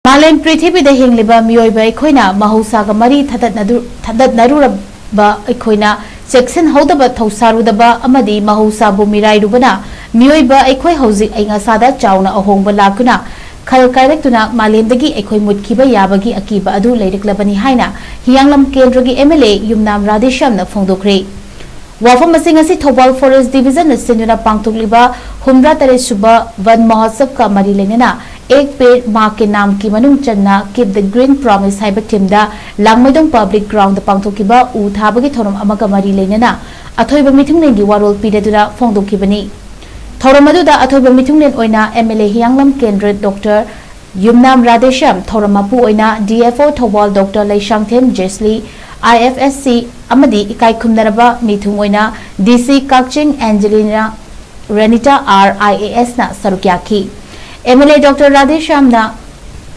Malem Prithibi Da Hingliba Mioiba Eikhoina Mahousaga Mari Thadatnaruba Eikhoina Cheksinhoudaba THOUSARUDABA AMADI MAHOUSABU MIRAIRUBANA Mioiba Eikkhoi HOUJIK AYING-ASHA CHAONA AHONGBA LAKTUNA KHAL KAITHARAKTUNA MALEMDAGI EIKHOI MUTKHIBA YABAGI AKIBA ADU LEIRAKLABANI HAINA HIYANGLAM KENDRA MLA YUMNAM RADHESHYAM PHONGDOKRAKKHRE Wafam Masingasi Thobal Forest Division Sinjuna Pangtukliba Humra Taresuba Van Mahousabu ka Mari Lenena एक पेड़ मां के नाम की मनुंग चन्ना keep the green promise हाइबा टीमदा लांगमैदोंग पब्लिक ग्राउंड पांगथोकिबा उ थाबगी थोरम अमगा मरी लेनेना अथोइबा मिथुंगनेंगी वारोल पीरेदुना फोंगदोकिबनी थोरम अदुदा अथोइबा मिथुंगनेन ओइना एमएलए हियांगलम केंद्र डॉक्टर युमनाम राधेश्याम थोरम मपु ओइना DFO Thoubal doctor Leishangthem Jesly IFSC अमदी इकाई खुमनरबा मिथुंग ओइना डीसी काकचिंग एंजेलिना रेनिटा आरआईएएस ना सरुक्याखी एमएलए डॉक्टर राधेश्याम ना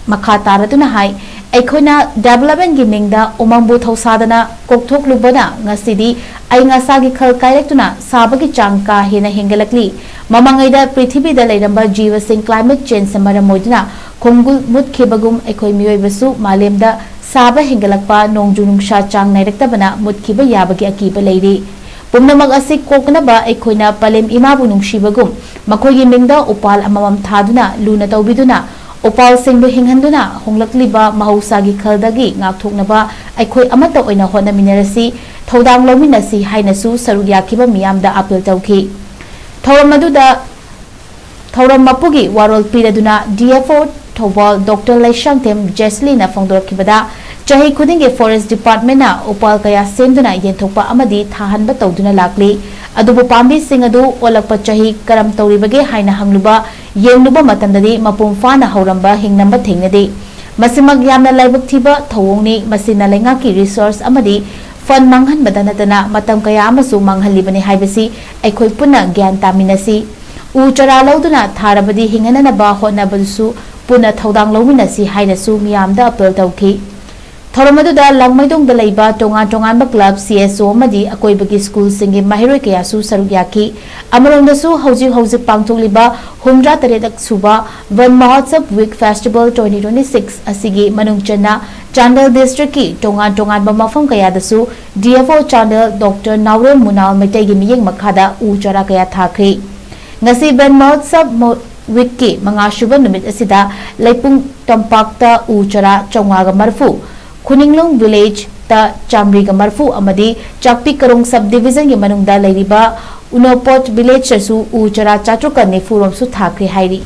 मखा तारतुना हाई एखोना डेवलपमेंट की मिंगदा उमंगबु थौसादना कोकथोकलुबना ngасidi AYING-ASHA खल कायरक्तुना साबगी चांग का हेना हेंगलकली ममंगैदा पृथ्वी दा लेरंबा जीवसिंग क्लाइमेट चेंज समरा मोइदना खोंगुल मुतखिबगुम एखोइ मियोइबसु मालेमदा साबा हेंगलकपा नोंजु नुंगशा चांग नायरक्तबना मुतखिबा याबगी अकीबा लेरि पुमनमक असि कोकनबा एखोइना पलेम इमाबु नुंगशिबगुम मखोइगी मिंगदा उपाल अममम थादुना लुना तौबिदुना उपाल सिंगबु हिंगहंदुना होंगलकलिबा महौसागी खलदगी ngaktoknaba एखोइ अमत ओइना होनमिनरसि थौदांग लौमिनसि हाइनसु सरुग याखिबा मियामदा अपील तौखि थौरम मपुगी वारोल पीरदुना डीएफओ थौबाल डॉक्टर लेशांगथेम जेसलीना फोंगदोरखिबदा चाहे खुदिंगे फॉरेस्ट डिपार्टमेंट ना उपाल कया सेमदुना येंथोकपा अमदी थाहनबा तौदुना लाकली अदुबु पांबी सिंग अदु ओलकपा चाही करम तौरिबगे हाइना हंगलुबा येंगलुबा मतमददी मपुम फाना हौरंबा हिंगनंबा थेंगनदे मसिमग यामना लाइबक थिबा थौंगनी मसिना लेंगा की रिसोर्स अमदी फन मांगहनबदा नतना मतम कया अमसु मांगहलिबने हाइबसी एखोइ पुना ज्ञान तामिनसी उ चरा लौदुना थारबदी हिंगननबा होनबसु पुना थौदांग लौमिनसी हाइनसु मियामदा अपील तौखि थौरमदुदा लांगमैदोंग दा लैबा टोंगान टोंगानबा क्लब सीएसओ अमदी अकोइबगी स्कूल सिंगे माहिरोइ कयासु सरुग याखि अमरोंदसु हौजिक पांगथोकलिबा हुमरा तरेदक सुबा वन महोत्सव वीक फेस्टिवल 2026 असिगी मनुंगचना चांडल डिस्ट्रिक्ट की टोंगान टोंगानबा मफम कयादसु डीएफओ चांडल डॉक्टर नावरे मुनाल मिटेगी मियेंग मखादा उ चरा कया थाखरि ngasi वन महोत्सव वीक की मंगाशुबा नुमित असिदा लैपुंग तंपाक्ता उ चरा चौंगागा मरफु खुनिंगलोंग विलेज ता चामरीगा मरफू अमदी चाकपी करोंग सब डिवीजन के मनुंगदा लेरिबा उनोपोट विलेज ससु उ चरा चाट्रुका निफुरोमसु थाखरे हाइरी।